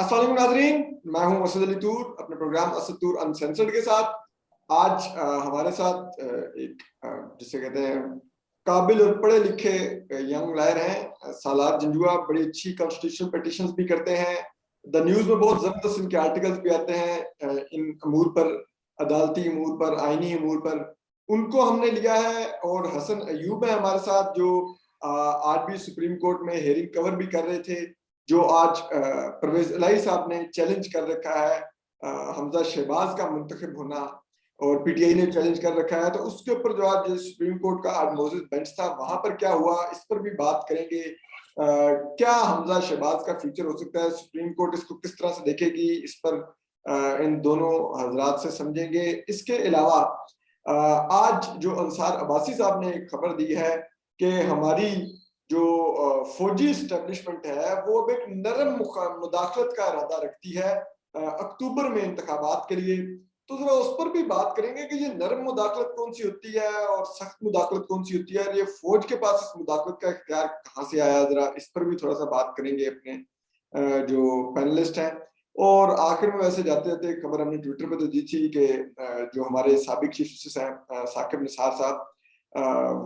अस्सलाम वालेकुम नाज़रीन, मैं हूं असद अली तूर अपने प्रोग्राम असद तूर अनसेंसर्ड के साथ। आज हमारे साथ एक जिसे कहते हैं काबिल और पढ़े लिखे यंग लॉयर हैं, सालार जंजुआ। बड़ी अच्छी कॉन्स्टिट्यूशनल पिटीशंस भी करते हैं। द न्यूज़ में बहुत ज़बरदस्त इनके आर्टिकल्स भी आते हैं इन अमूर पर, अदालती अमूर पर, आइनी अमूर पर। उनको हमने लिया है और हसन अयूब है हमारे साथ, जो आज भी सुप्रीम कोर्ट में हेयरिंग कवर भी कर रहे थे। जो आज परवेज इलाही साहब ने चैलेंज कर रखा है हमजा शहबाज का मुंतखब होना, और पीटीआई ने चैलेंज कर रखा है। तो उसके ऊपर जो आज सुप्रीम कोर्ट का आज मोजेस बेंच था, वहां पर क्या हुआ, इस पर भी बात करेंगे। क्या हमजा शहबाज का फ्यूचर हो सकता है, सुप्रीम कोर्ट इसको किस तरह से देखेगी, इस पर इन दोनों हजरात से समझेंगे। इसके अलावा आज जो अंसार अब्बासी साहब ने खबर दी है कि हमारी जो फौजी स्टैब्लिशमेंट है वो अब एक नरम मुदाखलत का इरादा रखती है अक्टूबर में इंतखाबात के लिए। तो जरा उस पर भी बात करेंगे कि ये नरम मुदाखलत कौन सी होती है और सख्त मुदाखलत कौन सी होती है, और ये फौज के पास इस मुदाखलत का इख्तियार कहाँ से आया, जरा इस पर भी थोड़ा सा बात करेंगे अपने जो पैनलिस्ट हैं। और आखिर में वैसे जाते जाते एक खबर हमने ट्विटर पर तो दी थी कि जो हमारे साबिक चीफ जस्टिस हैं साकिब निसार साहब,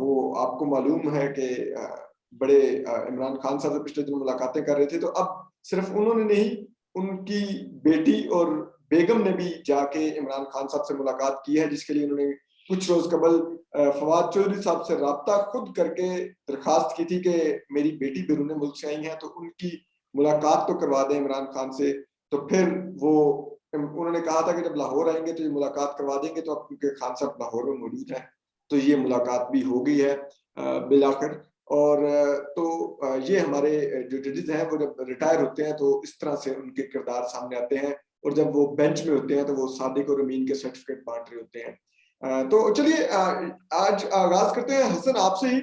वो आपको मालूम है कि बड़े इमरान खान साहब से पिछले दिनों मुलाकातें कर रहे थे। तो अब सिर्फ उन्होंने नहीं, उनकी बेटी और बेगम ने भी जाके इमरान खान साहब से मुलाकात की है, जिसके लिए उन्होंने कुछ रोज कबल फवाद चौधरी साहब से राब्ता खुद करके दरखास्त की थी कि मेरी बेटी बैरून मुल्क से आई है, तो उनकी मुलाकात तो करवा दें इमरान खान से। तो फिर वो उन्होंने कहा था कि जब लाहौर आएंगे तो ये मुलाकात करवा देंगे, तो अब क्योंकि खान साहब लाहौर में मौजूद हैं तो ये मुलाकात भी हो गई है बिलाकर। और तो ये हमारे जो जजेस हैं वो जब रिटायर होते हैं तो इस तरह से उनके किरदार सामने आते हैं, और जब वो बेंच में होते हैं तो वो सादिक और अमीन के सर्टिफिकेट बांट रहे होते हैं। तो चलिए आज आगाज करते हैं हसन आपसे ही।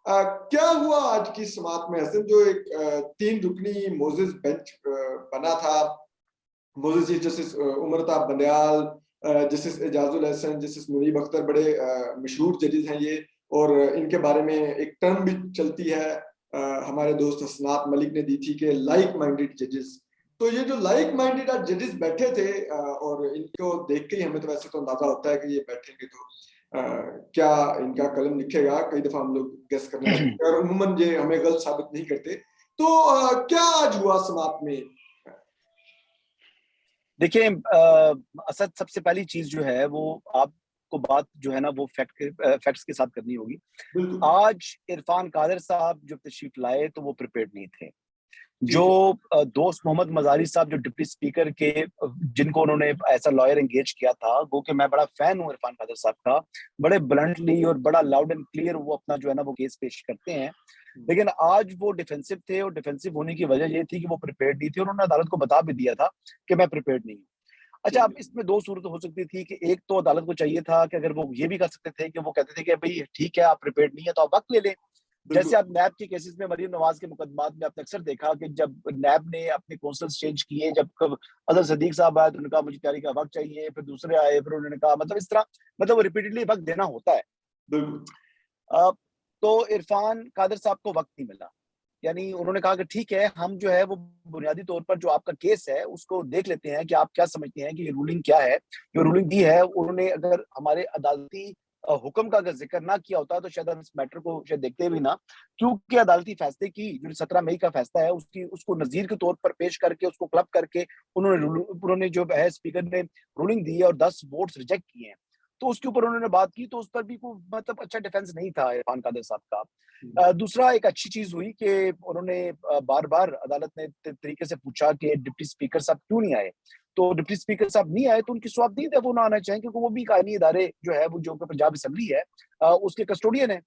क्या हुआ आज की समात में हसन, जो एक 3 रुकनी मोजेस बेंच बना था। Moses chief justice उमरता Bandial, justice Ejazul Hasan, justice Munib Akhtar, बड़े मशहूर जजेस हैं ये। और इनके बारे में एक टर्म भी चलती है, हमारे दोस्त हसनात मलिक ने दी थी कि लाइक माइंडेड जजेस। तो ये जो लाइक माइंडेड जजेस बैठे थे, और इनको देख के ही हमें तो वैसे तो अंदाजा होता है कि ये बैठेंगे तो क्या इनका कलम लिखेगा। कई दफा हम लोग गेस करने लगते हैं और उम्मूमन ये हमें गलत साबित नहीं करते। तो क्या आज हुआ समात में? देखिए असद, सबसे पहली चीज जो है वो आपको बात जो है ना वो फैक्ट्स के साथ करनी होगी। बिल्कुल आज इरफान कादर साहब जो तशरीफ लाए तो वो प्रिपेयर्ड नहीं थे। जो ठीक है। दोस्त मोहम्मद मजारी साहब जो डिप्टी स्पीकर के जिनको उन्होंने ऐसा लॉयर एंगेज किया था, वो कि मैं बड़ा फैन हूँ इरफान कादर साहब का, बड़े ब्लंटली और बड़ा लाउड एंड क्लियर वो अपना जो है ना वो केस पेश करते हैं। लेकिन आज वो डिफेंसिव थे, और डिफेंसिव होने की वजह ये थी कि वो प्रिपेयर्ड नहीं थे, और उन्होंने अदालत को बता भी दिया था कि मैं प्रिपेयर्ड नहीं हूँ। अच्छा, ठीक अब इसमें दो सूरत हो सकती थी कि एक तो अदालत को चाहिए था कि अगर वो ये भी कर सकते थे कि वो कहते थे कि भाई ठीक है आप प्रिपेयर्ड नहीं है तो आप वक्त ले लें। बिल्कुल। जैसे आप नैब के केसेस में, मरीम नवाज के मुकदमात में आपने अक्सर देखा कि जब नैब ने अपने कौंसल्स चेंज किए, जब अदर सदीक साहब आए तो उन्होंने कहा मुझे तैयारी का वक्त चाहिए, फिर दूसरे आए फिर उन्होंने कहा, मतलब इस तरह, मतलब वो रिपीटेडली वक्त देना होता है। बिल्कुल। तो इरफान कादर साहब को वक्त नहीं मिला। यानी उन्होंने कहा कि ठीक है, हम जो है वो बुनियादी तौर पर जो आपका केस है उसको देख लेते हैं कि आप क्या समझते हैं कि ये रूलिंग क्या है। जो रूलिंग दी है, उन्होंने अगर हमारे अदालती हुक्म का अगर जिक्र ना किया होता तो शायद हम इस मैटर को शायद देखते भी ना, क्योंकि अदालती फैसले की जो 17 मई का फैसला है उसकी उसको नजीर के तौर पर पेश करके, उसको क्लब करके उन्होंने जो है स्पीकर ने रूलिंग दी है और 10 वोट्स रिजेक्ट किए हैं। तो उसके ऊपर उन्होंने बात की, तो उस पर भी कोई मतलब अच्छा डिफेंस नहीं था इरफान कादर साहब का। दूसरा एक अच्छी चीज हुई कि उन्होंने बार बार अदालत ने तरीके से पूछा कि डिप्टी स्पीकर साहब क्यों नहीं आए। तो डिप्टी स्पीकर साहब नहीं आए तो उनकी स्वाबदीद है, वो ना आना चाहिए, क्योंकि वो भी कानूनी इदारे जो है वो जो पंजाब असेंबली है उसके कस्टोडियन है।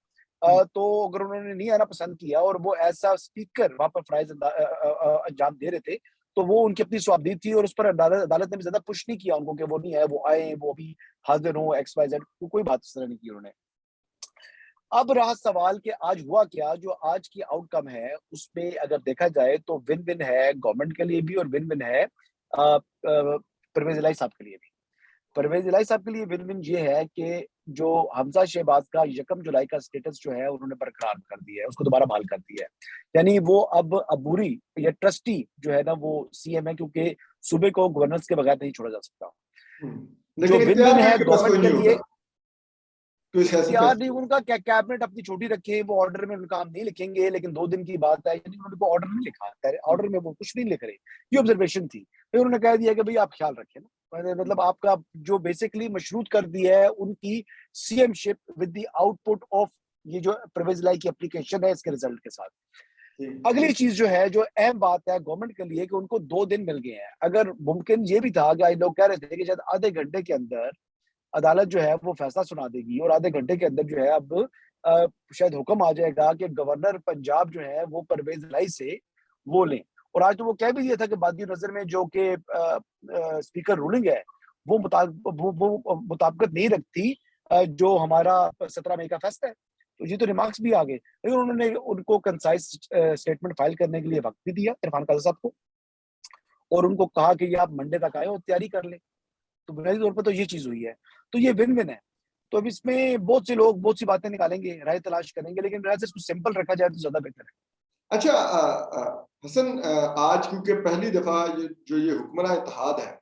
तो अगर उन्होंने नहीं आना पसंद किया और वो ऐसा स्पीकर वहां पर फराइज अंजाम दे रहे थे, तो वो उनकी अपनी स्वाबदीद थी, और उस पर अदालत ने भी ज्यादा पुश नहीं किया उनको कि वो नहीं आए, वो आए, वो अभी हाजिर हो, XYZ, कोई बात इस तरह नहीं की उन्होंने। अब रहा सवाल कि आज हुआ क्या। जो आज की आउटकम है उसमें अगर देखा जाए तो विन विन है गवर्नमेंट के लिए भी और विन विन है परवेज इलाही साहब के लिए भी। परवेज इलाही साहब के लिए विन विन ये है कि जो हमजा शहबाज का 1 जुलाई का स्टेटस जो है उन्होंने बरकरार कर दिया है, उसको दोबारा बहाल कर दिया है। यानी वो अब अबूरी या ट्रस्टी जो है ना वो सीएम है, क्योंकि सूबे को गवर्नेंस के बगैर नहीं छोड़ा जा सकता। जो लेकिन विन विन इख्तियार भी है उनके पास कोई गवर्नमेंट के नहीं लिए, होगा, कोई सियासी इख्तियार नहीं, फैसला। उनका क्या कैबिनेट अपनी छोटी रखे, वो ऑर्डर में उनका हम नहीं लिखेंगे, लेकिन 2 दिन की बात है, यानी उन्होंने को ऑर्डर नहीं लिखा, ऑर्डर में वो कुछ नहीं लिख रहे, ये ऑब्जर्वेशन थी। फिर उन्होंने कह दिया कि भाई आप ख्याल रखें ना, मतलब आपका जो बेसिकली मशरूत कर दिया है उनकी CMship with the output of ये जो परवेज इलाही की एप्लीकेशन है, इसके रिजल्ट के साथ। अगली चीज जो है, जो अहम बात है गवर्नमेंट के लिए, कि उनको 2 दिन मिल गए हैं। अगर मुमकिन ये भी था कि लोग कह रहे थे कि शायद आधे घंटे के अंदर अदालत जो है वो फैसला सुना देगी, और आधे घंटे के अंदर जो है अब शायद हुक्म आ जाएगा कि गवर्नर पंजाब जो है वो परवेज इलाही से वो लें। और आज तो वो कह भी दिया था कि बादी नजर में जो कि स्पीकर रूलिंग है वो मुताबिकत नहीं रखती जो हमारा 17 मई का फैसला है। तो ये तो रिमार्क्स भी आ गए, लेकिन उन्होंने उनको कंसाइज स्टेटमेंट फाइल करने के लिए वक्त भी दिया इरफान कादर साहब को, और उनको कहा कि ये आप मंडे तक आए और तैयारी कर लें। तो बुनियादी तौर पर तो ये चीज हुई है, तो ये विन विन है। तो अब इसमें बहुत से लोग बहुत सी बातें निकालेंगे, राय तलाश करेंगे, लेकिन मेरा से इसको सिंपल रखा जाए तो ज्यादा बेहतर है। अच्छा हसन, आज क्योंकि पहली दफा ये हुक्मरान इत्तेहाद है,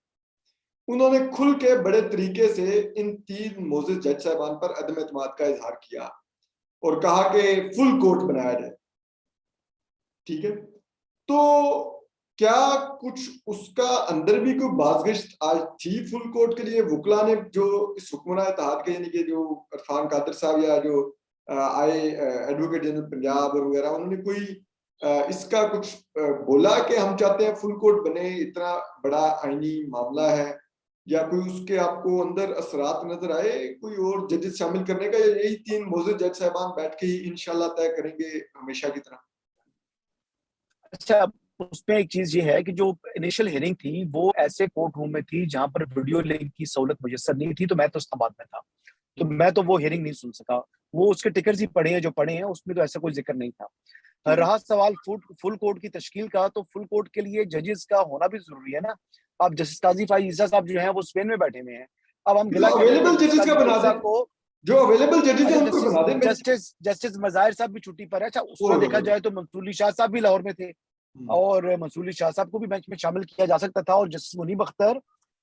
उन्होंने खुल के बड़े तरीके से इन 3 मोअज़्ज़िज़ जज साहबान पर अदम एतमाद का इजहार किया और कहा कि फुल कोर्ट बनाया जाए। ठीक है, तो क्या कुछ उसका अंदर भी कोई बाज़गिश्त आज थी फुल कोर्ट के लिए? वुकला ने जो इस हुक्मरान इत्तेहाद के, यानी कि जो इरफान कादर साहब या जो आए एडवोकेट जनरल पंजाब और वगैरह, उन्होंने कोई इसका कुछ बोला कि हम चाहते हैं फुल कोर्ट बने, इतना बड़ा आईनी मामला है, या कोई उसके आपको अंदर असरात नजर आए कोई और जजेस शामिल करने का, या यही 3 मोअज़्ज़िज़ जज साहबान बैठ के ही इंशाल्लाह तय करेंगे हमेशा की तरह? अच्छा, उसमें एक चीज ये है कि जो इनिशियल हियरिंग थी वो ऐसे कोर्ट रूम में थी जहां पर वीडियो लिंक की सहूलत मुयसर नहीं थी, तो मैं तो इस्लामाबाद में था, तो मैं तो वो हियरिंग नहीं सुन सका। वो उसके टिकर्स ही पढ़े हैं जो पढ़े हैं, उसमें तो ऐसा कोई जिक्र नहीं था। रहा सवाल फुल कोर्ट की तश्कील का, तो फुल कोर्ट के लिए जजेस का होना भी जरूरी है ना। अब जस्टिस काजी फाइज ईसा साहब जो हैं वो स्पेन में बैठे हुए हैं। अब हम गिला जो क्या करेंगे अवेलेबल जस्टिस जजेस का काजी बना फाइज दे, साहब को। जो अवेलेबल जजेस है अच्छा, उनको बना दे। जस्टिस मज़ाहिर साहब भी छुट्टी पर है। अच्छा, उस तरह देखा जाए तो मंसूर शाह साहब भी लाहौर में थे, और मंसूर शाह साहब को भी बेंच में शामिल किया जा सकता था। और जस्टिस मुनीब अख्तर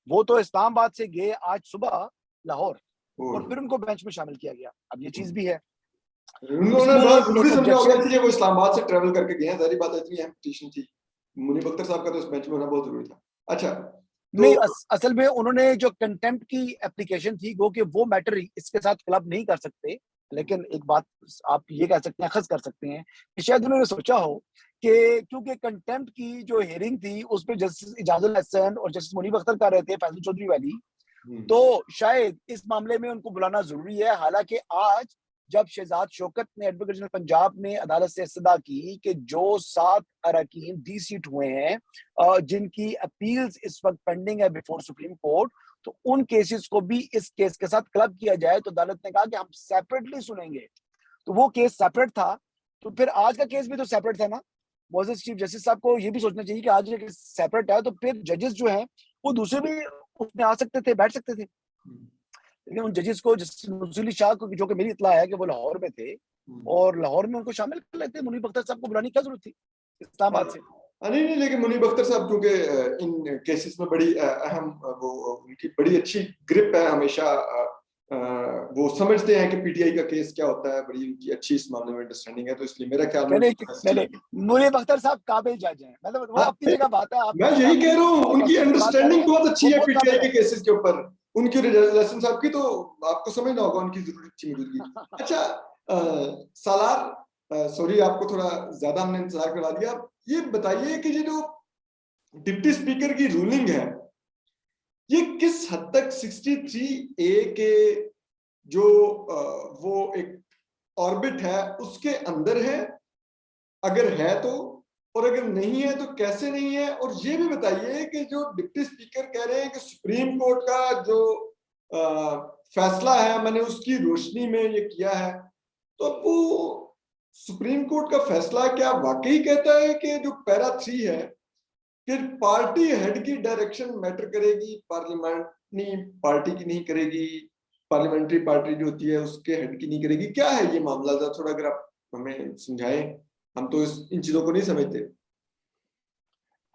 वो तो इस्लामाबाद से गए आज सुबह लाहौर, और फिर उनको बेंच में शामिल किया गया। अब ये चीज भी है उन्होंने इसमें बड़ा एक जरूरी समझा होगा, ऑब्जेक्शन। इसलिए वो इस्लामाबाद से ट्रेवल करके गए हैं, सारी बात इतनी अहम पिटीशन थी। मुनीब अख्तर साहब का तो इस बेंच में होना बहुत जरूरी था। अच्छा, तो नहीं, असल में उन्होंने जो कंटेम्प्ट की एप्लीकेशन थी वो कि वो मैटर इसके साथ क्लब नहीं कर सकते, लेकिन एक बात आप ये कह सकते हैं, खस कर सकते हैं कि शायद उन्होंने सोचा हो कि क्योंकि कंटेम्प्ट की जो हियरिंग थी उसमें जस्टिस इजाजुल हसन और जस्टिस मुनीब अख्तर कर रहे थे फैसल चौधरी वाली, तो शायद इस मामले में उनको बुलाना जरूरी है। हालांकि आज जब शहजाद शौकत ने, एडवोकेट जनरल पंजाब ने अदालत से इस्तदा की कि जो 7 अरकान डी-सीट हुए हैं जिनकी अपील्स इस वक्त पेंडिंग है बिफोर सुप्रीम कोर्ट, तो उन केसेस को भी इस केस के साथ क्लब किया जाए, तो अदालत ने कहा कि हम सेपरेटली सुनेंगे। तो वो केस सेपरेट था, तो फिर आज का केस भी तो सेपरेट था ना। मोअज़्ज़िज़ चीफ जस्टिस साहब को ये भी सोचना चाहिए कि आज ये केस सेपरेट है, तो फिर जजेस जो हैं वो दूसरे भी उसमें आ सकते थे, बैठ सकते थे। लेकिन उन जजेस को, जस्टिस मुंसली शाह को, जो कि मेरी इत्तला है कि वो लाहौर में थे, और लाहौर में उनको शामिल कर लेते। मुनीब अख्तर साहब को बुलाने की क्या जरूरत थी इस्लामाबाद से? नहीं नहीं, लेकिन मुनीब अख्तर साहब क्योंकि इन केसेस में बड़ी अहम, वो उनकी बड़ी अच्छी ग्रिप है हमेशा, वो समझते हैं कि पीटीआई का केस क्या होता है, बड़ी उनकी अच्छी इस मामले में अंडरस्टैंडिंग है, तो इसलिए मेरा ख्याल में नहीं, मुनीब अख्तर साहब काबिल जज हैं, मतलब वो अपनी जगह बात है। आप मैं यही कह रहा हूँ, उनकी की बात कर रहे अंडरस्टैंडिंग हैं, बहुत अच्छी वो है बहुत पीटीआई काबिल के है। केसेस के ऊपर। उनकी लहसन साहब की तो आपको समझना होगा उनकी जरूरत थी मौजूदगी। अच्छा सालार, सॉरी आपको थोड़ा ज्यादा हमने इंतजार करवा दिया। ये बताइए कि ये जो डिप्टी स्पीकर की रूलिंग है, ये किस हद तक 63A के जो वो एक ऑर्बिट है उसके अंदर है, अगर है तो, और अगर नहीं है तो कैसे नहीं है? और ये भी बताइए कि जो डिप्टी स्पीकर कह रहे हैं कि सुप्रीम कोर्ट का जो फैसला है मैंने उसकी रोशनी में ये किया है, तो वो सुप्रीम कोर्ट का फैसला क्या वाकई कहता है कि जो पैरा 3 है कि पार्टी हेड की डायरेक्शन मैटर करेगी पार्लियामेंट अपनी पार्टी की नहीं करेगी, पार्लियामेंट्री पार्टी जो होती है उसके हेड की नहीं करेगी? क्या है ये मामला, जरा थोड़ा अगर आप हमें समझाएं, हम तो इन चीजों को नहीं समझते।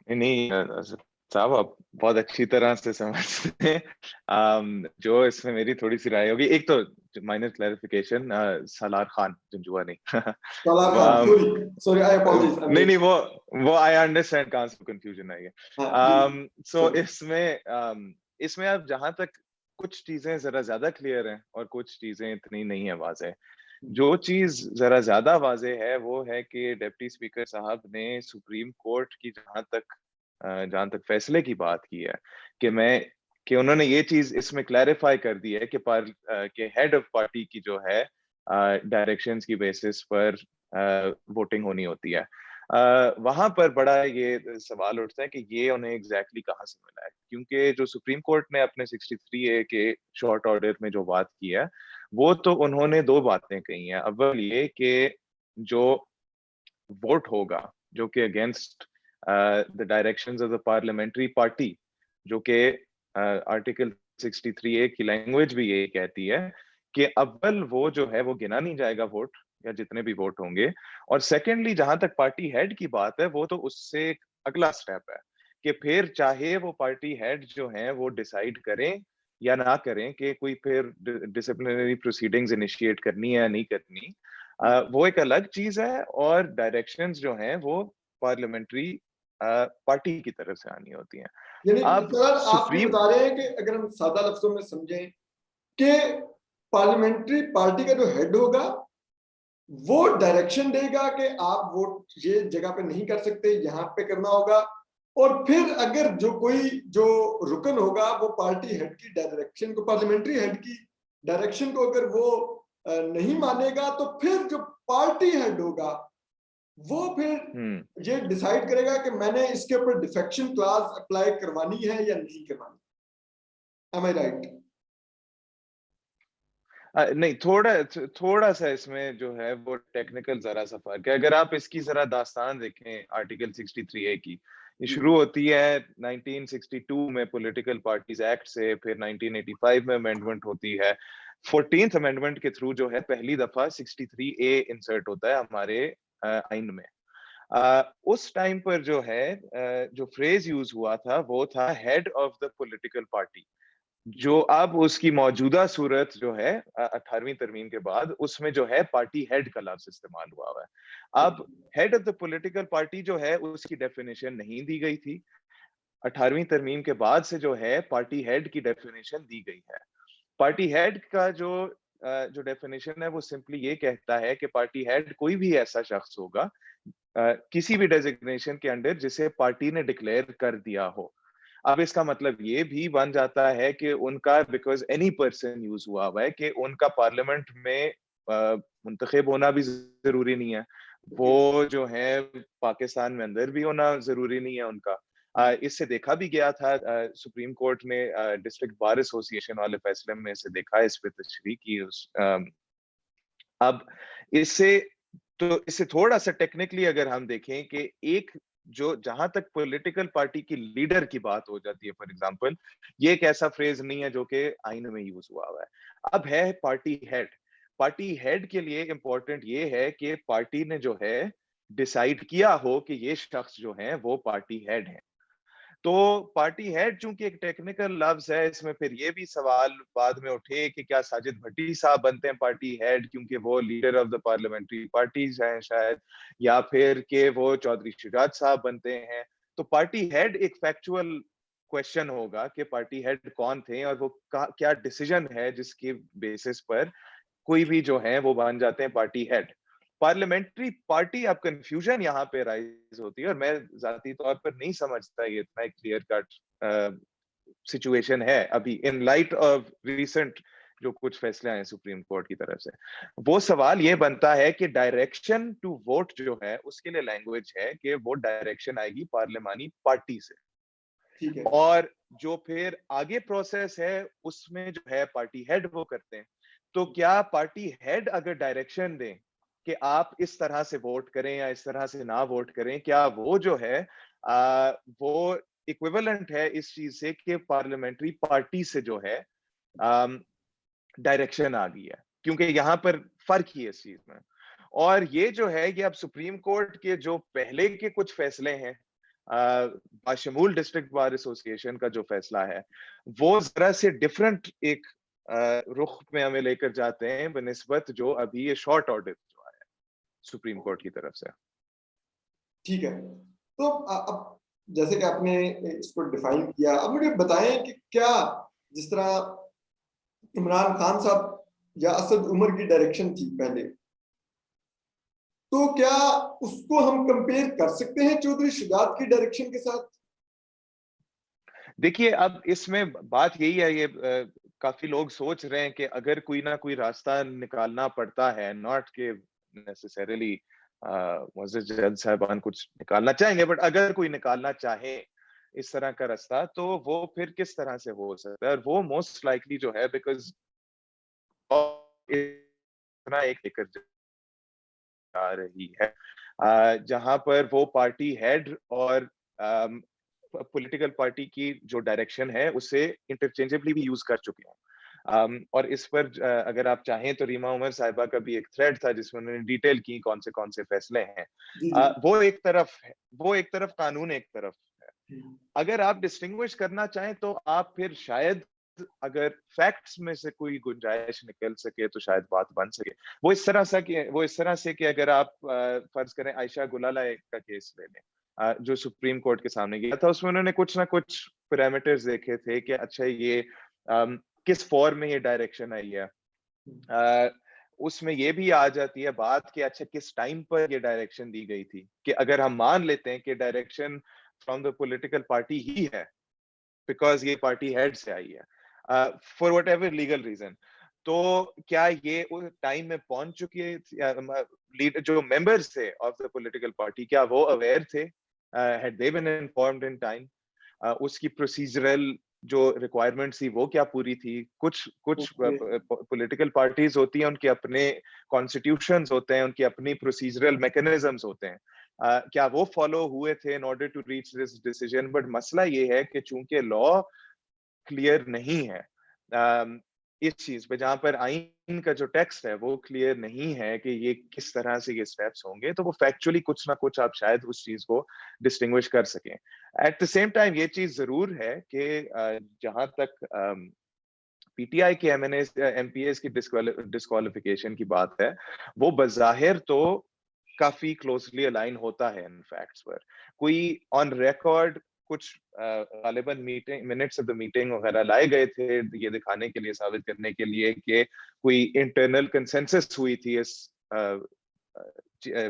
नहीं नहीं साहब आप बहुत अच्छी तरह से समझते हैं। जो इसमें मेरी थोड़ी सी राय होगी, एक तो माइनर क्लैरिफिकेशन, सलार खान जंजुआ नहीं। Salar Khan, um, sorry sorry, I apologise. नहीं नहीं वो आई अंडरस्टैंड कहाँ से कंफ्यूजन आई है। हाँ, सो इसमें अब जहां तक कुछ चीजें जरा ज्यादा क्लियर हैं और कुछ चीजें इतनी नहीं है वाज़ेह। जो चीज जरा ज्यादा वाजे है वो है कि डिप्टी स्पीकर साहब ने सुप्रीम कोर्ट की जहां तक फैसले की बात की है कि उन्होंने ये चीज इसमें क्लैरिफाई कर दी है कि हेड ऑफ पार्टी की जो है डायरेक्शंस की बेसिस पर वोटिंग होनी होती है। वहां पर बड़ा ये सवाल उठता है कि ये उन्हें एग्जैक्टली कहाँ से मिला है, क्योंकि जो सुप्रीम कोर्ट ने अपने 63A के शॉर्ट ऑर्डर में जो बात की है वो तो उन्होंने दो बातें कही हैं। अव्वल ये कि जो वोट होगा जो कि against the directions of the parliamentary party, जो कि आर्टिकल 63A की लैंग्वेज भी ये कहती है कि अव्वल वो जो है वो गिना नहीं जाएगा वोट, या जितने भी वोट होंगे। और सेकेंडली जहां तक पार्टी हेड की बात है वो तो उससे अगला स्टेप है कि फिर चाहे वो पार्टी हेड जो है वो डिसाइड करें या ना करें कि कोई फिर डिसिप्लिनरी प्रोसीडिंग्स इनिशिएट करनी है या नहीं करनी, वो एक अलग चीज है। और डायरेक्शंस जो हैं वो पार्लियामेंट्री पार्टी की तरफ से आनी होती हैं। यानी अब सर आप ये सुप्रीम बता रहे हैं कि अगर हम सादा लफ्जों में समझें कि पार्लियामेंट्री पार्टी का जो हेड होगा वो डायरेक्शन देगा कि आप वोट ये जगह पे नहीं कर सकते, यहाँ पे करना होगा। और फिर अगर जो रुकन होगा वो पार्टी हेड की डायरेक्शन को, पार्लियामेंट्री हेड की डायरेक्शन को अगर वो नहीं मानेगा, तो फिर जो पार्टी हेड होगा वो फिर ये डिसाइड करेगा कि मैंने इसके ऊपर डिफेक्शन क्लास अप्लाई करवानी है या नहीं करवानी। एम आई राइट? नहीं, थोड़ा सा इसमें जो है वो टेक्निकल जरा सा फर्क है। अगर आप इसकी जरा दास्तान देखें आर्टिकल 63A की, ये शुरू होती है 1962 में पॉलिटिकल पार्टीज एक्ट से, फिर 1985 में अमेंडमेंट होती है। 14th अमेंडमेंट के थ्रू जो है पहली दफा 63A इंसर्ट होता है हमारे आइन में। उस टाइम पर जो है जो फ्रेज यूज हुआ था वो था head of the political party, जो अब उसकी मौजूदा सूरत जो है 18वीं तरमीम के बाद उसमें जो है पार्टी हेड का लफ्ज इस्तेमाल हुआ हुआ है। अब head of the political party जो है उसकी डेफिनेशन नहीं दी गई थी। 18वीं तरमीम के बाद से जो है पार्टी हेड की डेफिनेशन दी गई है। पार्टी हेड का जो डेफिनेशन है वो सिंपली ये कहता है कि पार्टी हेड कोई भी ऐसा शख्स होगा किसी भी डेजिग्नेशन के अंडर जिसे पार्टी ने डिक्लेयर कर दिया हो। अब इसका मतलब ये भी बन जाता है कि उनका बिकॉज एनी पर्सन यूज हुआ है कि उनका पार्लियामेंट में मुंतखब होना भी जरूरी नहीं है, वो जो है पाकिस्तान में अंदर भी होना जरूरी नहीं है उनका। इससे देखा भी गया था, सुप्रीम कोर्ट ने डिस्ट्रिक्ट बार एसोसिएशन वाले फैसले में इसे देखा, इस पे तशरीह की। अब इससे इससे थोड़ा सा टेक्निकली अगर हम देखें कि एक जो जहां तक पॉलिटिकल पार्टी की लीडर की बात हो जाती है, फॉर एग्जांपल, ये एक ऐसा फ्रेज नहीं है जो कि आइन में यूज हुआ हुआ है। अब है पार्टी हेड। पार्टी हेड के लिए इंपॉर्टेंट ये है कि पार्टी ने जो है डिसाइड किया हो कि ये शख्स जो है वो पार्टी हेड है। तो पार्टी हेड चूंकि एक टेक्निकल लफ्ज है, इसमें फिर ये भी सवाल बाद में उठे कि क्या साजिद भट्टी साहब बनते हैं पार्टी हेड क्योंकि वो leader of the parliamentary parties हैं शायद, या फिर के वो चौधरी शुजात साहब बनते हैं। तो पार्टी हेड एक फैक्चुअल क्वेश्चन होगा कि पार्टी हेड कौन थे और वो क्या डिसीजन है जिसके बेसिस पर कोई भी जो है वो बन जाते हैं पार्टी हेड। पार्लियामेंट्री पार्टी, अब कंफ्यूजन यहाँ पे राइज होती है और मैं जाती तौर पर नहीं समझता ये इतना क्लियर कट सिचुएशन है अभी इन लाइट ऑफ रिसेंट जो कुछ फैसले आए सुप्रीम कोर्ट की तरफ से। वो सवाल ये बनता है कि डायरेक्शन टू वोट जो है उसके लिए लैंग्वेज है कि वो डायरेक्शन आएगी पार्लियामानी पार्टी से, ठीक है। और जो फिर आगे प्रोसेस है उसमें जो है पार्टी हेड वो करते हैं। तो क्या पार्टी हेड अगर डायरेक्शन दें कि आप इस तरह से वोट करें या इस तरह से ना वोट करें, क्या वो जो है वो इक्विवेलेंट है इस चीज से कि पार्लियामेंट्री पार्टी से जो है डायरेक्शन आ गई है, क्योंकि यहाँ पर फर्क ही है इस चीज में। और ये जो है कि अब सुप्रीम कोर्ट के जो पहले के कुछ फैसले हैं, बाशमूल डिस्ट्रिक्ट बार एसोसिएशन का जो फैसला है, वो जरा से डिफरेंट एक रुख में हमें लेकर जाते हैं बनिस्बत जो अभी ये शॉर्ट ऑर्डर जो आया सुप्रीम कोर्ट की तरफ से। ठीक है, तो अब जैसे कि आपने इसको डिफाइन किया, अब मुझे बताएं कि क्या जिस तरह इमरान खान साहब या असद उमर की डायरेक्शन थी पहले, तो क्या उसको हम कंपेयर कर सकते हैं चौधरी शुजात की डायरेक्शन के साथ? देखिए, अब इसमें बात यही है, ये काफी लोग सोच रहे हैं कि अगर कोई ना कोई रास्ता निकालना पड़ता है, नॉट के नेसेसरीली मुअज़्ज़ज़ जज साहबान कुछ निकालना चाहेंगे, बट अगर कोई निकालना चाहे इस तरह का रास्ता, तो वो फिर किस तरह से हो सकता है? और वो मोस्ट लाइकली जो है, बिकॉज़ इतना एक लेकर जा रही है जहां पर वो पार्टी हेड और पॉलिटिकल पार्टी की जो डायरेक्शन है उसे इंटरचेंजेबली भी यूज कर चुके हैं। और इस पर अगर आप चाहें तो रीमा उमर साहिबा का भी एक थ्रेड था जिसमें उन्होंने डिटेल की कौन से फैसले हैं। जी जी। वो एक तरफ है, वो एक तरफ कानून एक तरफ है। हम्म, अगर आप डिस्टिंग्विश करना चाहें तो आप फिर शायद अगर फैक्ट्स में से कोई गुंजाइश निकल सके तो शायद बात बन सके। वो इस तरह से कि अगर आप फर्ज करें आयशा गुलाला का केस ले लें, जो सुप्रीम कोर्ट के सामने गया था, उसमें उन्होंने कुछ ना कुछ पैरामीटर्स देखे थे कि अच्छा ये किस फॉर्म में ये डायरेक्शन आई है। अ, उसमें ये भी आ जाती है बात कि अच्छा किस टाइम पर ये डायरेक्शन दी गई थी, कि अगर हम मान लेते हैं कि direction from the political party ही है, बिकॉज ये पार्टी हेड से आई है for whatever legal reason, तो क्या ये उस टाइम में पहुंच चुकी है, लीडर जो मेंबर्स थे ऑफ द पॉलिटिकल पार्टी, क्या वो अवेयर थे, had they been informed in time, उसकी प्रोसीजरल जो रिक्वायरमेंट्स थी वो क्या पूरी थी? कुछ कुछ ओके। पॉलिटिकल पार्टीज होती हैं, उनके अपने कॉन्स्टिट्यूशंस होते हैं, उनके अपनी प्रोसीजरल मैकेनिज्म्स होते हैं, क्या वो फॉलो हुए थे in order to reach this decision? But मसला ये है कि चूंकि लॉ क्लियर नहीं है इस चीज पे, जहां पर आइन का जो टेक्स्ट है वो क्लियर नहीं है कि ये किस तरह से ये स्टेप्स होंगे, तो वो फैक्चुअली कुछ ना कुछ आप शायद उस चीज को डिस्टिंग्विश कर सकें। एट द सेम टाइम ये चीज जरूर है कि जहां तक पीटीआई के एमपीएस की डिस्क्वालिफिकेशन की बात है, वो बजाहिर तो काफी क्लोजली अलाइन होता है इन फैक्ट्स पर। कोई ऑन रिकॉर्ड कुछ गालिबन meeting minutes of the meeting वगैरह लाए गए थे ये दिखाने के लिए, साबित करने के लिए कि कोई इंटरनल कंसेंसस हुई थी इस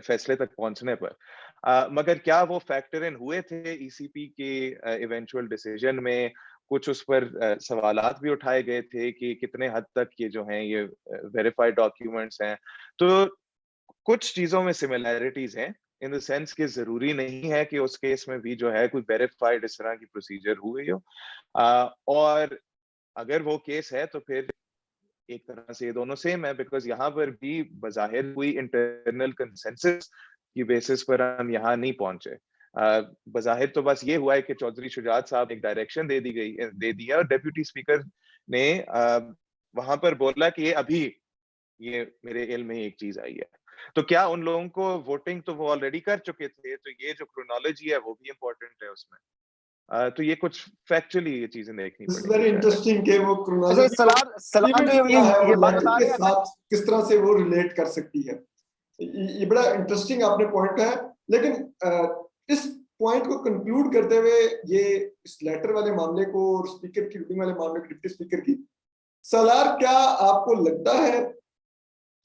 फैसले तक पहुंचने पर। मगर क्या वो फैक्टर इन हुए थे ईसीपी के इवेंचुअल डिसीजन में? कुछ उस पर सवालात भी उठाए गए थे कि कितने हद तक ये जो हैं ये वेरीफाइड डॉक्यूमेंट्स हैं। तो कुछ चीजों में सिमिलैरिटीज हैं, इन द सेंस कि जरूरी नहीं है कि उस केस में भी जो है कोई वेरीफाइड इस तरह की प्रोसीजर हुई हो। और अगर वो केस है तो फिर एक तरह से ये दोनों सेम है, बिकॉज यहाँ पर भी बजाहिर कोई इंटरनल कंसेंसस की बेसिस पर हम यहाँ नहीं पहुंचे। बजाहिर तो बस ये हुआ है कि चौधरी शुजात साहब एक डायरेक्शन दे दिया और डेप्यूटी स्पीकर ने वहां पर बोला कि ये अभी ये मेरे इल्म में एक चीज आई है। तो क्या उन लोगों को वोटिंग तो वो ऑलरेडी कर चुके थे, तो ये जो क्रोनोलॉजी है वो भी इम्पोर्टेंट है उसमें। तो ये कुछ फैक्चुअली ये चीजें देखनी दिस इज पड़ेंगी वेरी शायद। इंटरेस्टिंग कि वो अच्छा क्रोनोलॉजी सलार जो क्या है, वो ये बात लेटर बता के रहे हैं ना, साथ किस तरह से वो रिलेट कर सकती है। ये बड़ा इंटरेस्टिंग आपने पॉइंट है। लेकिन इस पॉइंट को कंक्लूड करते हुए ये इस लेटर वाले मामले को और स्पीकर की रूलिंग वाले मामले को, डिप्टी स्पीकर की, सलार क्या आपको लगता है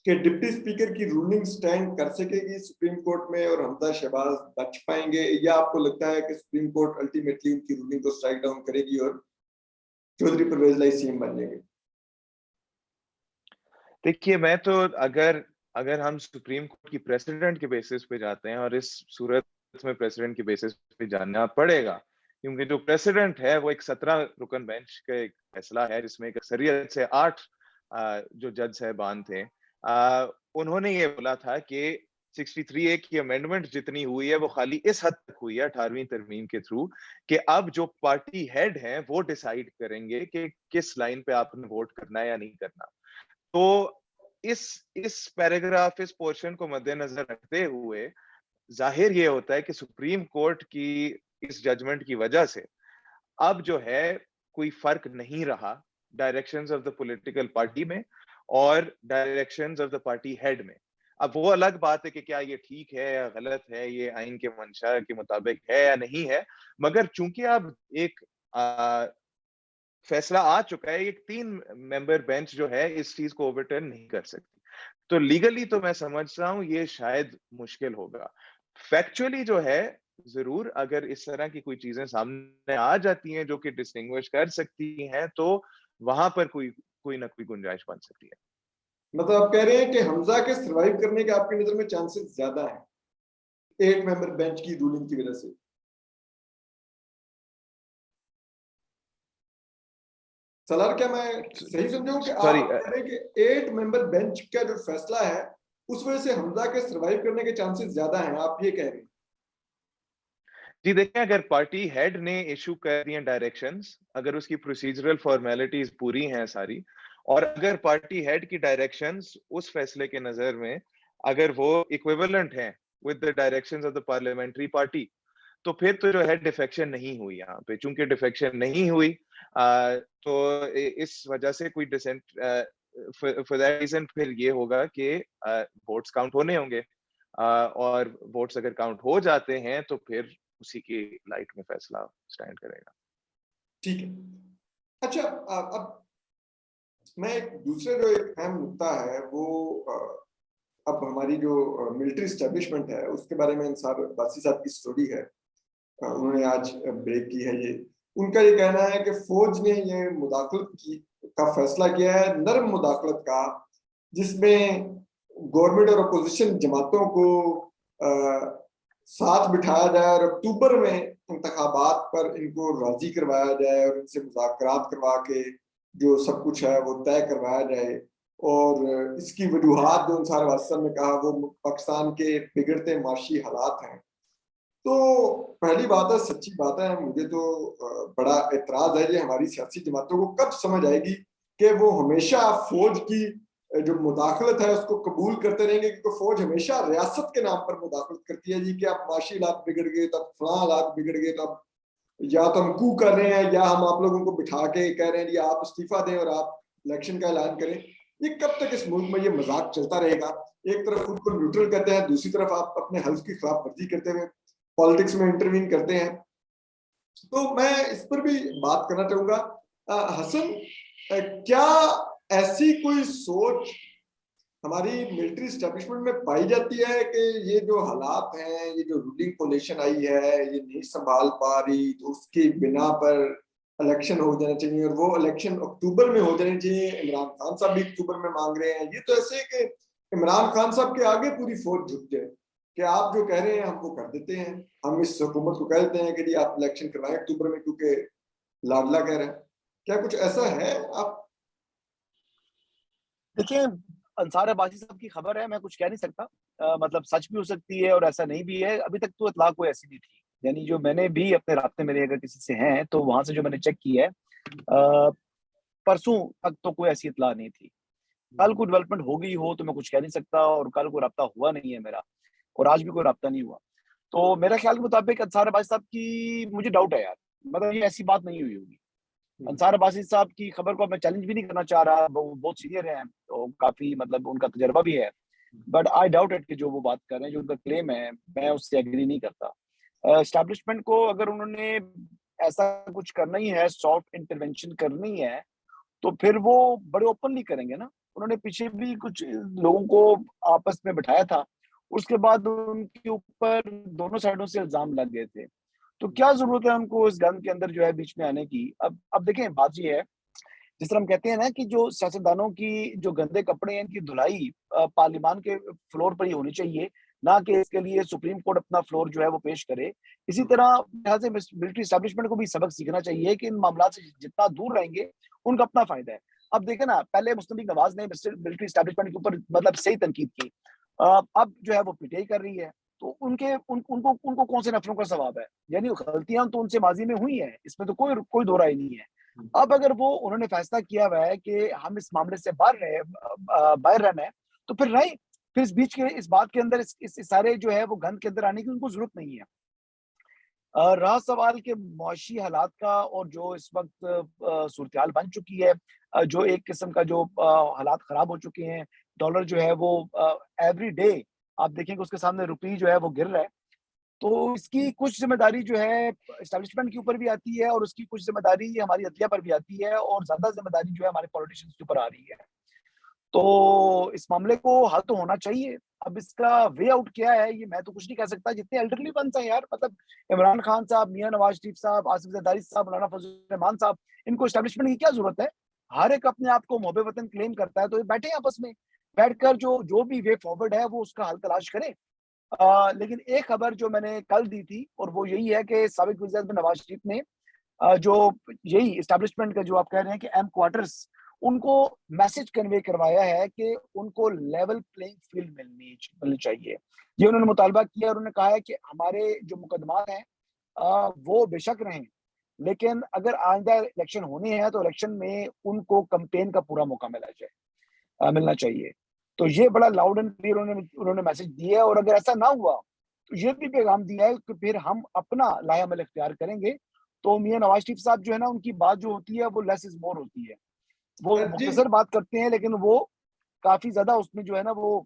कि डिप्टी स्पीकर की रूलिंग स्टैंड कर सकेगी सुप्रीम कोर्ट में और हमजा शहबाज बच पाएंगे, या आपको लगता है कि सुप्रीम कोर्ट अल्टीमेटली उनकी रूलिंग को स्ट्राइक डाउन करेगी और चौधरी परवेज लाई सीएम बन जाएंगे? देखिए, मैं तो अगर अगर हम सुप्रीम कोर्ट की प्रेसिडेंट के बेसिस पे जाते हैं, और इस सूरत में प्रेसिडेंट के बेसिस पे जानना पड़ेगा, क्योंकि जो प्रेसिडेंट है वो एक 17 रुकन बेंच का एक फैसला है जिसमें एक अक्सरियत से 8 जो जज साहबान थे, उन्होंने ये बोला था कि 63A की अमेंडमेंट जितनी हुई है वो खाली इस हद तक हुई है 18वीं तरमीम के थ्रू कि अब जो पार्टी हेड हैं वो डिसाइड करेंगे कि किस लाइन पे आपने वोट करना है या नहीं करना। तो इस पैराग्राफ, इस पोर्शन को मद्देनजर रखते हुए जाहिर ये होता है कि सुप्रीम कोर्ट की इस जजमेंट की वजह से अब जो है कोई फर्क नहीं रहा directions of the political party में और directions of the party head में। अब वो अलग बात है कि क्या ये ठीक है या गलत है, ये आइन के मंशा के मुताबिक है या नहीं है, मगर चूंकि अब एक फैसला आ चुका है, एक 3 मेंबर बेंच जो है इस चीज को ओवरटर्न नहीं कर सकती। तो लीगली तो मैं समझ रहा हूँ ये शायद मुश्किल होगा। फैक्चुअली जो है जरूर अगर इस तरह की कोई चीजें सामने आ जाती हैं जो कि डिस्टिंग्विश कर सकती हैं, तो वहां पर कोई ना कोई गुंजाइश बन सकती है। मतलब आप कह रहे हैं कि हमजा के सरवाइव करने के आपकी नजर में चांसेस ज्यादा हैं 8 मेंबर बेंच की रूलिंग की वजह से? सलार, क्या मैं सही समझूं कि सॉरी, आप कह रहे हैं कि 8 मेंबर बेंच का जो फैसला है उस वजह से हमजा के सरवाइव करने के चांसेस ज्यादा हैं, आप ये कह रहे हैं? जी देखिए, अगर पार्टी हेड ने इशू कर दिए डायरेक्शंस, अगर उसकी प्रोसीजरल फॉर्मेलिटीज पूरी हैं सारी, और अगर पार्टी हेड की डायरेक्शंस उस फैसले के नजर में अगर वो इक्विवेलेंट हैं with the directions of the parliamentary party, तो फिर तो जो है डिफेक्शन नहीं हुई यहाँ पे। चूंकि डिफेक्शन नहीं हुई, तो इस वजह से कोई डिसेंट, फॉर दैट रीजन फिर ये होगा कि वोट्स काउंट होने होंगे, और वोट्स अगर काउंट हो जाते हैं तो फिर उसी की लाइट में फैसला स्टैंड करेगा। ठीक है। अच्छा, अब मैं एक दूसरे जो एक अहम मुद्दा है वो अब हमारी जो मिलिट्री स्टैब्लिशमेंट है उसके बारे में अंसार अब्बासी साहब की स्टोरी है, उन्होंने आज ब्रेक की है। ये उनका ये कहना है कि फौज ने ये मुदाखलत का फैसला किया है, नरम मुदाखलत का, जिसमें गवर्नमेंट और अपोजिशन जमातों को साथ बिठाया जाए और अक्टूबर में इंतखाबात पर इनको राजी करवाया जाए और इनसे मुज़ाकरात करवा के जो सब कुछ है वो तय करवाया जाए। और इसकी वजूहात जो अंसार अब्बासी साहब ने कहा वो पाकिस्तान के बिगड़ते माशी हालात हैं। तो पहली बात है, सच्ची बात है, मुझे तो बड़ा एतराज है ये हमारी सियासी जमातों को कब समझ आएगी कि वो हमेशा फौज की जो मुदाखलत है उसको कबूल करते रहेंगे, क्योंकि फौज हमेशा रियासत के नाम पर मुदाखलत करती है जी कि अब माशी हालात बिगड़ गए, तब फलां हालात बिगड़ गए, तब या तो हम कू कर रहे हैं या हम आप लोगों को बिठा के कह रहे हैं जी आप इस्तीफा दें और आप इलेक्शन का ऐलान करें। ये कब तक इस मुल्क में ये मजाक चलता रहेगा? एक तरफ खुद को न्यूट्रल कहते हैं, दूसरी तरफ आप अपने हल्फ की खिलाफ वर्जी करते हुए पॉलिटिक्स में इंटरवीन करते हैं। तो मैं इस पर भी बात करना चाहूंगा। हसन, क्या ऐसी कोई सोच हमारी मिलिट्री स्टैब्लिशमेंट में पाई जाती है कि ये जो हालात हैं, ये जो रूलिंग कोलिशन आई है ये नहीं संभाल पा रही, तो उसकी बिना पर इलेक्शन हो जाना चाहिए, और वो इलेक्शन अक्टूबर में हो जाने चाहिए? इमरान खान साहब भी अक्टूबर में मांग रहे हैं। ये तो ऐसे है कि इमरान खान साहब के आगे पूरी फौज झुक जाए कि आप जो कह रहे हैं हम वो कर देते हैं, हम इस हुकूमत को कह देते हैं कि जी आप इलेक्शन करवाएं अक्टूबर में क्योंकि लाडला कह रहे हैं। क्या कुछ ऐसा है? आप देखिए, अंसार अब्बासी साहब की खबर है, मैं कुछ कह नहीं सकता। मतलब सच भी हो सकती है और ऐसा नहीं भी है। अभी तक तो इत्तला कोई ऐसी नहीं थी। यानी जो मैंने भी अपने राब्ते मेरे अगर किसी से हैं तो वहां से जो मैंने चेक की है, परसों तक तो कोई ऐसी इत्तला नहीं थी। कल को डेवलपमेंट हो गई हो तो मैं कुछ कह नहीं सकता, और कल को राब्ता हुआ नहीं है मेरा, और आज भी कोई राब्ता नहीं हुआ। तो मेरे ख्याल के मुताबिक अंसार अब्बासी साहब की, मुझे डाउट है यार, मतलब ये ऐसी बात नहीं हुई होगी। अंसार अब्बासी साहब की खबर को मैं चैलेंज भी नहीं करना चाह रहा, वो बहुत सीनियर हैं तो काफी मतलब उनका तजर्बा भी है, बट आई डाउट इट कि जो वो बात कर रहे हैं, जो उनका क्लेम है, मैं उससे एग्री नहीं करता। एस्टैब्लिशमेंट को अगर उन्होंने ऐसा कुछ करना ही है, सॉफ्ट इंटरवेंशन करनी है, तो फिर वो बड़े ओपनली करेंगे ना। उन्होंने पीछे भी कुछ लोगों को आपस में बिठाया था, उसके बाद उनके ऊपर दोनों साइडों से इल्जाम लग गए थे। तो क्या जरूरत है हमको इस गन के अंदर जो है बीच में आने की? अब देखें, बात ये है, जिस तरह हम कहते हैं ना कि जो सियासतदानों की जो गंदे कपड़े हैं इनकी धुलाई पार्लियामान के फ्लोर पर ही होनी चाहिए, ना कि इसके लिए सुप्रीम कोर्ट अपना फ्लोर जो है वो पेश करे। इसी तरह यहाँ से मिलिट्री एस्टैब्लिशमेंट को भी सबक सीखना चाहिए कि इन मामला से जितना दूर रहेंगे उनका अपना फायदा है। अब देखें ना, पहले मुस्लिम लीग नवाज ने मिलिट्री एस्टैब्लिशमेंट के ऊपर मतलब सही तनकीद की, अब जो है वो पीटीआई कर रही है, तो उनको कौन से नफरों का सवाब है? यानी गलतियां तो उनसे माजी में हुई हैं, इसमें तो कोई कोई दो राय नहीं है। अब अगर वो उन्होंने फैसला किया हुआ है कि हम इस मामले से बाहर रहना है, तो फिर रहे। फिर इस बीच के इस बात के अंदर इस सारे जो है वो गंद के अंदर आने की उनको जरूरत नहीं है। रहा सवाल के मुआशी हालात का, और जो इस वक्त सूरत-ए-हाल बन चुकी है, जो एक किस्म का जो हालात खराब हो चुके हैं, डॉलर जो है वो एवरी डे आप देखेंगे उसके सामने रुपी जो है वो गिर रहा है। तो इसकी कुछ ज़िम्मेदारी जो है एस्टेब्लिशमेंट के ऊपर भी आती है, और उसकी कुछ ज़िम्मेदारी हमारी अदलिया पर भी आती है, और ज़्यादा ज़िम्मेदारी जो है हमारे पॉलिटिशियंस के ऊपर आ रही है। तो इस मामले को हल तो होना चाहिए। अब इसका वे आउट क्या है, ये मैं तो कुछ नहीं कह सकता। जितने एल्डरली वंस हैं यार, मतलब इमरान खान साहब, मियां नवाज शरीफ साहब, आसिफ जरदारी साहब, मौलाना फजल रहमान साहब, इनको एस्टेब्लिशमेंट की क्या जरूरत है? हर एक अपने आप को मोहब्बे वतन क्लेम करता है, तो ये बैठे आपस में, बैठकर जो जो भी वे फॉरवर्ड है वो उसका हल तलाश करें। लेकिन एक खबर जो मैंने कल दी थी, और वो यही है कि साबिक वज़ीर-ए-आज़म नवाज शरीफ ने जो यही एस्टेब्लिशमेंट का जो आप कह रहे हैं कि एम क्वार्टर्स, उनको मैसेज कन्वे करवाया है कि उनको लेवल प्लेइंग फील्ड मिलनी चाहिए। ये उन्होंने मुतालबा किया, और उन्होंने कहा है कि हमारे जो मुकदमात हैं वो बेशक रहें, लेकिन अगर आइंदा इलेक्शन होने हैं तो इलेक्शन में उनको कैंपेन का पूरा मौका मिलना चाहिए। तो ये बड़ा लाउड एंड क्लियर उन्होंने उन्होंने मैसेज दिया है, और अगर ऐसा ना हुआ, तो ये भी पैगाम दिया है कि फिर हम अपना लाहे-अमल इख्तियार करेंगे। तो मियां नवाज शरीफ साहब जो है ना, उनकी बात जो होती है वो लेस इज़ मोर होती है। वो जी। मुख्तसर बात करते हैं, लेकिन वो काफ़ी ज़्यादा उसमें जो है ना वो,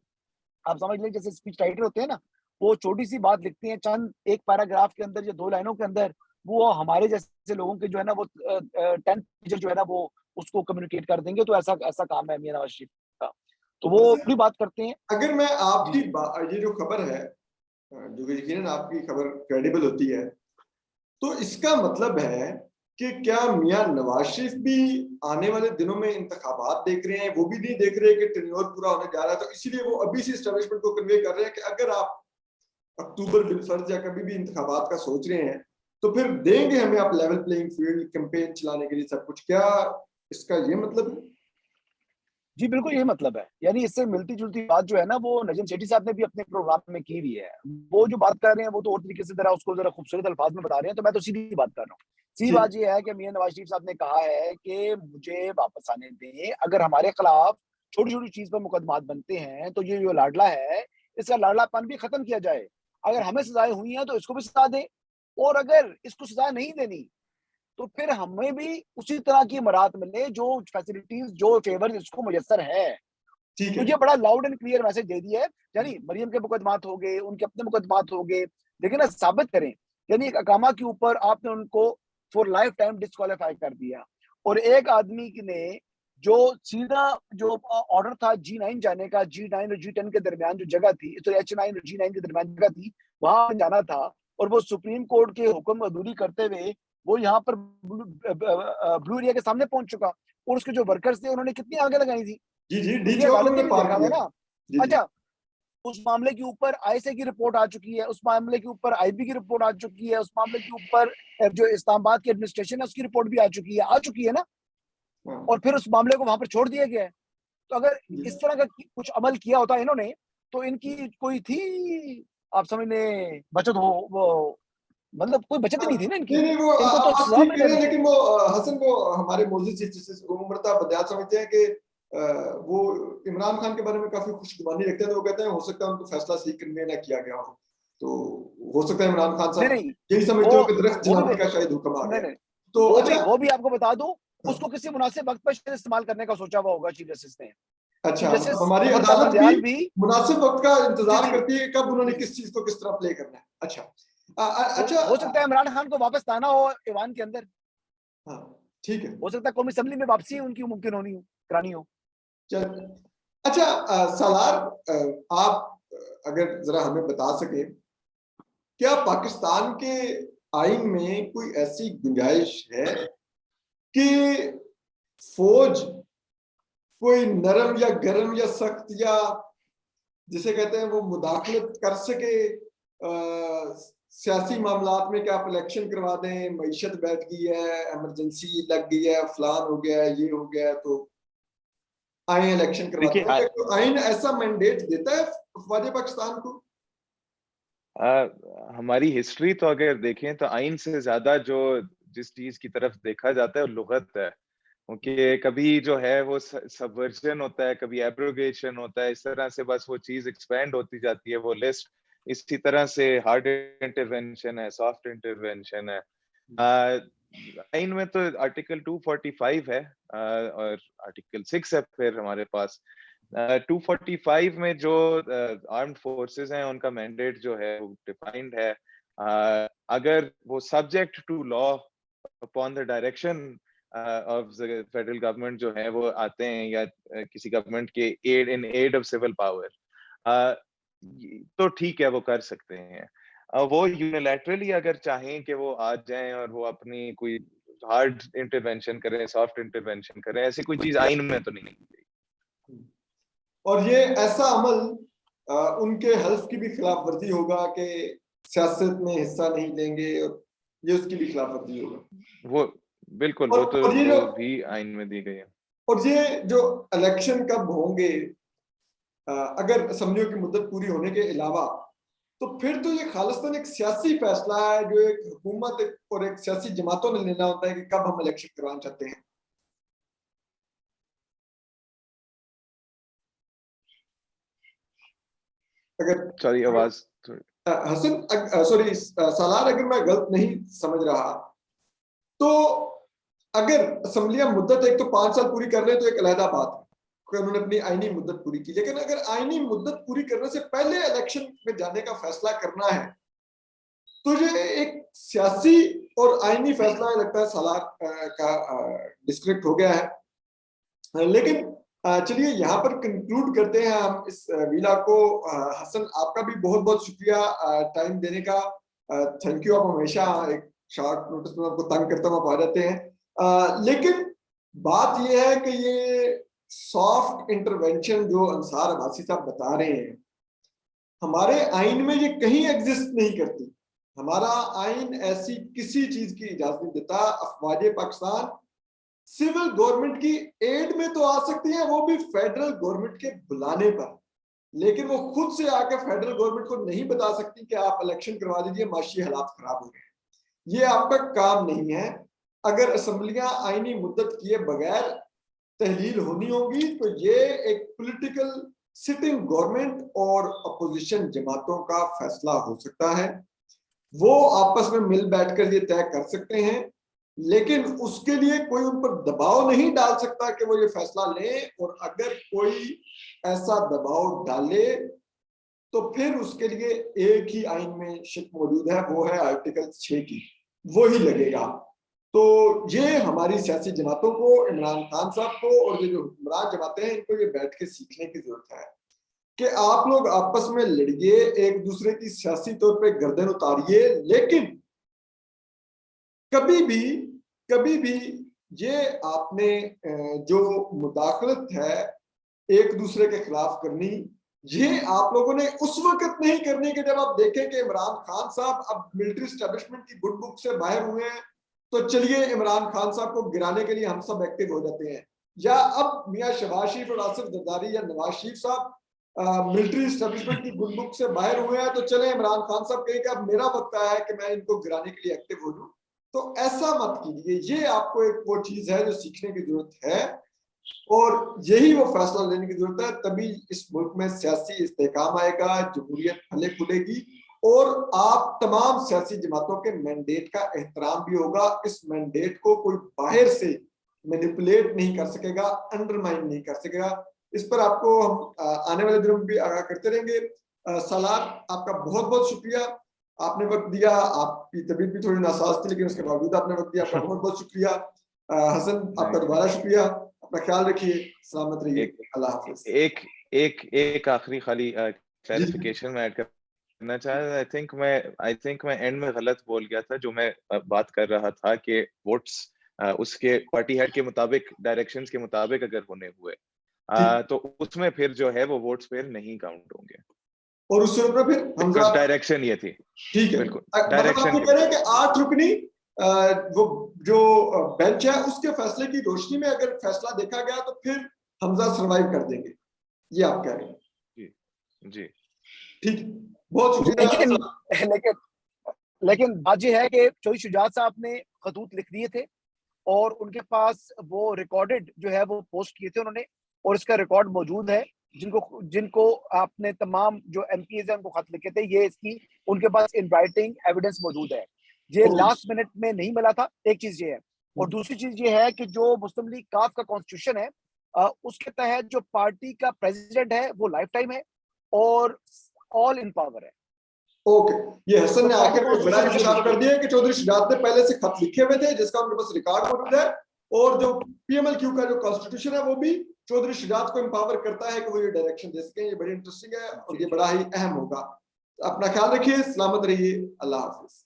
आप समझ लें जैसे स्पीच राइटर होते हैं ना, वो छोटी-सी बात लिखते हैं चंद एक पैराग्राफ के अंदर या 2 लाइनों के अंदर, वो हमारे जैसे लोगों के जो है ना वो 10 पेजेज़ जो है ना वो उसको कम्युनिकेट कर देंगे। तो ऐसा ऐसा काम है मियां नवाज शरीफ का। तो वो अच्छा, पूरी बात करते हैं। अगर मैं जी, आपकी जी। ये जो खबर है, जो कि यकीनन आपकी खबर क्रेडिबल होती है, तो इसका मतलब है कि क्या मियां नवाज शरीफ भी आने वाले दिनों में इंतखाबात देख रहे हैं? वो भी नहीं देख रहे कि टेन्योर पूरा होने जा रहा है, तो इसीलिए वो अभी से एस्टेब्लिशमेंट को कन्वे कर रहे हैं कि अगर आप अक्टूबर बिलफर्ज या कभी भी इंतखाबात का सोच रहे हैं, तो फिर देंगे हमें आप लेवल प्लेइंग फील्ड, कैंपेन चलाने के लिए सब कुछ। क्या इसका ये मतलब है? जी, बिल्कुल यही मतलब है। यानी इससे मिलती-जुलती बात जो है ना, वो नजीम सेठी साहब ने भी अपने प्रोग्राम में की हुई है। वो जो बात कर रहे हैं वो तो और तरीके से ज़रा खूबसूरत अल्फाज में बता रहे हैं, तो मैं तो सीधी बात कर रहा हूँ। सीधी ठीक। बात ये है कि मियां नवाज शरीफ साहब ने कहा है कि मुझे वापस आने दें, अगर हमारे खिलाफ छोटी-छोटी चीज़ पर मुकदमात बनते हैं, तो ये जो लाडला है, इसका लाडलापन भी खत्म किया जाए। अगर हमें सज़ाएँ हुई हैं, तो इसको भी सज़ा दें, और अगर इसको सज़ा नहीं देनी, तो फिर हमें भी उसी तरह की मराहत मिले, जो फैसिलिटीज़, जो फेवर्स इसको मुयस्सर है। ठीक तो है। ये बड़ा लाउड एंड क्लियर मैसेज दे दिया है। यानी मरियम के मुकदमात हो गए, उनके अपने मुकदमात हो गए, लेकिन ना साबित करें। यानी एक अकामा के ऊपर आपने उनको फॉर लाइफ टाइम डिस्क्वालीफाई कर दिया, और एक आदमी की ने जो सीधा जो ऑर्डर था G9 जाने का, G9 और G10 के दरमियान जो जगह थी, तो H9 और G9 के दरमियान जगह थी, वहां जाना था, और वो सुप्रीम कोर्ट के हुक्म अदूरी करते हुए वो यहाँ पर ब्लू एरिया के सामने पहुंच चुका, और उसके जो वर्कर्स थे उन्होंने कितनी आगे लगाई थी। जी, जी, तो डी ये चौक अदालत ने उन्होंने भी पार देखा था किया। ना। जी, जी। अच्छा, उस मामले के ऊपर आईएसए की रिपोर्ट आ चुकी है, उस मामले के ऊपर आईबी की रिपोर्ट आ चुकी है, उस मामले के ऊपर जो इस्लामाबाद की एडमिनिस्ट्रेशन है उसकी रिपोर्ट भी आ चुकी है ना, हाँ। और फिर उस मामले को वहां पर छोड़ दिया गया है। तो अगर जी। इस तरह का कुछ अमल किया होता इन्होंने, तो इनकी कोई थी, आप समझ लें बचत हो वो, मतलब कोई बचत ही हाँ, नहीं थी ना इनकी। नहीं, नहीं, वो इनको तो आप सजा ठीक कह मिल रहे जानी हैं, चाहिए। लेकिन वो हसन, वो हमारे मोअज़्ज़िज़ जस्टिस उमरता बदियात समझते हैं कि वो इमरान खान के बारे में काफी खुशगुमानी रखते हैं, तो वो कहते हैं हो सकता है उनको फैसला सही कन्वे ना किया गया हो, तो हो सकता है इमरान खान नहीं, साहब नहीं, यही वो समझते हो कि दरख्त वो भी जलाने का शायद हुक्म आ नहीं, गया। नहीं, तो अच्छा। वो भी आपको बता दूं, हाँ, उसको किसी मुनासिब वक्त पर शायद इस्तेमाल करने का सोचा हुआ होगा चीफ जस्टिस ने। चीफ अच्छा, मतलब जस्टिस हमारी उमरता अदालत भी बंदयाल भी। मुनासिब वक्त का जी, इंतजार जी, करती है कब उन्होंने जी, जी। किस चीज को किस तरह प्ले करना है। अच्छा, हो हो अच्छा। सकता है इमरान खान को वापस लाना हो ईवान के अंदर। हाँ, ठीक है। हो सकता है कौमी असेंबली में वापसी उनकी मुमकिन होनी हो, करानी हो। चल, अच्छा, सालार, आप अगर जरा हमें बता सके, क्या पाकिस्तान के आइन में कोई ऐसी गुंजाइश है कि फौज कोई नरम या गरम या सख्त या जिसे कहते हैं वो मुदाखलत कर सके सियासी मामलात में? कि आप इलेक्शन करवा दें, मईशत बैठ गई है, इमरजेंसी लग गई है, फलान हो गया है, ये हो गया है, तो आए इलेक्शन करवाते देखिए, हैं? तो आइन ऐसा मैंडेट देता है अफवाज पाकिस्तान को? हमारी हिस्ट्री तो अगर देखें तो आइन से ज्यादा जो जिस चीज की तरफ देखा जाता है वो लुगत है, क्योंकि कभी जो है वो सबवर्जन होता है, कभी एब्रोगेशन होता है, इस तरह से बस वो चीज एक्सपेंड होती जाती है वो लिस्ट। इसी तरह से हार्ड इंटरवेंशन है, सॉफ्ट इंटरवेंशन है। आइन में तो आर्टिकल 245 है, और आर्टिकल 6 है फिर हमारे पास। 245 में जो आर्म्ड फोर्सेस हैं उनका मैंडेट जो है वो डिफाइंड है। अगर वो subject to law upon the direction of the federal government जो है वो आते हैं, या किसी गवर्नमेंट के एड ऑफ सिविल पावर, तो ठीक है, वो कर सकते हैं। वो यूनिलैटरली अगर चाहें कि वो आ जाएं और वो अपनी कोई हार्ड इंटरवेंशन करें, सॉफ्ट इंटरवेंशन करें, ऐसी कोई चीज आइन में तो नहीं है। और ये ऐसा अमल उनके हल्फ की भी खिलाफ वर्जी होगा कि सियासत में हिस्सा नहीं लेंगे, और ये उसकी भी खिलाफ वर्जी होगा। वो बिल्कुल, और, वो तो और ये वो जो भी आइन में दी गई है। और ये जो इलेक्शन कब होंगे, अगर असम्बलियों की मुद्दत पूरी होने के अलावा, तो फिर तो ये खालिस्तान एक सियासी फैसला है जो एक हुकूमत और एक सियासी जमातों ने लेना होता है कि कब हम इलेक्शन करवाना चाहते हैं। अगर सॉरी, आवाज हसन सॉरी सालार, अगर मैं गलत नहीं समझ रहा, तो अगर असम्बलियां मुद्दत एक तो 5 साल पूरी कर ले तो एक अलहदा बात है कि उन्होंने अपनी आईनी मुद्दत पूरी की, लेकिन अगर आईनी मुद्दत पूरी करने से पहले इलेक्शन में जाने का फैसला करना है, तो ये एक सियासी और आईनी फैसला लगता है सालार का डिस्क्रिप्ट हो गया है। लेकिन चलिए यहाँ पर कंक्लूड करते हैं हम इस वीला को। हसन, आपका भी बहुत बहुत शुक्रिया टाइम देने का। Thank you. आप हमेशा एक शॉर्ट नोटिस में आपको तंग करता हुआ पा जाते हैं, लेकिन बात यह है कि ये सॉफ्ट इंटरवेंशन जो अंसार अब्बासी साहब बता रहे हैं, हमारे आइन में ये कहीं एग्जिस्ट नहीं करती। हमारा आइन ऐसी किसी चीज की इजाजत नहीं देता। अफवाज पाकिस्तान सिविल गवर्नमेंट की एड में तो आ सकती है, वो भी फेडरल गवर्नमेंट के बुलाने पर, लेकिन वो खुद से आकर फेडरल गवर्नमेंट को नहीं बता सकती कि आप इलेक्शन करवा दीजिए, माशी हालात खराब हो गए। ये आपका काम नहीं है। अगर असम्बलियां आईनी मुद्दत किए बगैर तहलील होनी होगी, तो ये एक पॉलिटिकल सिटिंग गवर्नमेंट और अपोजिशन जमातों का फैसला हो सकता है। वो आपस में मिल बैठकर ये तय कर सकते हैं, लेकिन उसके लिए कोई उन पर दबाव नहीं डाल सकता कि वो ये फैसला लें। और अगर कोई ऐसा दबाव डाले तो फिर उसके लिए एक ही आइन में शिक मौजूद है, वो है आर्टिकल 6 की, वो ही लगेगा। तो ये हमारी सियासी जमातों को, इमरान खान साहब को और ये जो हुक्मरान जमातें हैं, इनको ये बैठ के सीखने की जरूरत है कि आप लोग आपस में लड़िए, एक दूसरे की सियासी तौर पे गर्दन उतारिए, लेकिन कभी भी ये आपने जो मुदाखलत है एक दूसरे के खिलाफ करनी, ये आप लोगों ने उस वक्त नहीं करनी कि जब आप देखें कि इमरान खान साहब अब मिलिट्री एस्टेब्लिशमेंट की गुड बुक से बाहर हुए हैं, तो चलिए इमरान खान साहब को गिराने के लिए हम सब एक्टिव हो जाते हैं। या अब मियां शहबाज शरीफ और आसिफ जरदारी या नवाज शरीफ साहब मिलिट्री एस्टेब्लिशमेंट की गुड बुक से बाहर हुए हैं, तो चले इमरान खान साहब कहें कि अब मेरा वक्त आया है कि मैं इनको गिराने के लिए एक्टिव हो जाऊं। तो ऐसा मत कीजिए। ये आपको एक वो चीज है जो सीखने की जरूरत है, और यही वो फैसला लेने की जरूरत है। तभी इस मुल्क में सियासी इस्तेहकाम आएगा, जमहूरियत फले फूलेगी, और आप तमाम सियासी जमातों के मैंडेट का एहतराम भी होगा। इस मैंडेट को कोई बाहर से मैनिपुलेट नहीं कर सकेगा, अंडरमाइन नहीं कर सकेगा। इस पर आपको हम आने वाले दिनों में भी आगाह करते रहेंगे। सालार, आपका बहुत बहुत शुक्रिया, आपने वक्त दिया। आपकी तबीयत भी थोड़ी नासाज थी, लेकिन उसके बावजूद आपने वक्त दिया, आपका बहुत बहुत शुक्रिया। हसन, आपका दोबारा शुक्रिया। अपना ख्याल रखिए, सलामत रहिए, अल्लाह हाफिज। एक आखिरी खाली क्लैरिफिकेशन में ऐड करना चाह, आई थिंक मैं एंड में गलत बोल गया था। जो मैं बात कर रहा था कि वोट्स उसके पार्टी हेड के मुताबिक, डायरेक्शंस के मुताबिक अगर होने हुए, तो उसमें फिर जो है वो वोट्स फिर नहीं काउंट होंगे, और उस सूरत में फिर हमजा डायरेक्शन ये थी। ठीक है, बिल्कुल, मतलब डायरेक्शन आप कह रहे हैं कि 8 रुकनी वो जो बेंच है उसके फैसले की रोशनी में अगर फैसला देखा गया, तो फिर हमजा सरवाइव कर देंगे, ये आप कह रहे हैं? जी ठीक, बहुत शुक्रिया। लेकिन बात यह है कि चौधरी शुजात साहब ने खतूत लिख दिए थे और उनके पास वो रिकॉर्डेड जो है वो पोस्ट किए थे उन्होंने, और इसका रिकॉर्ड मौजूद है। जिनको आपने तमाम जो एमपीज है उनको खत लिखे थे, ये इसकी उनके पास इन राइटिंग एविडेंस मौजूद है। ये लास्ट मिनट में नहीं मिला था, एक चीज ये है। और दूसरी चीज ये है कि जो मुस्लिम लीग काफ का कॉन्स्टिट्यूशन है, उसके तहत जो पार्टी का प्रेसिडेंट है वो लाइफ टाइम है और ऑल इन पावर है। ओके, ये हसन ने आखिर में बड़ा इंकशाफ कर दिया कि चौधरी शुजात ने पहले से खत लिखे हुए थे जिसका उनके पास रिकॉर्ड मौजूद है, और जो पीएमएलक्यू का जो कॉन्स्टिट्यूशन है वो भी चौधरी शुजात को एम्पावर करता है कि वो ये डायरेक्शन दे सकें। ये बड़ी इंटरेस्टिंग है और ये बड़ा ही अहम होगा। अपना ख्याल रखिए, सलामत रहिए, अल्लाह हाफिज।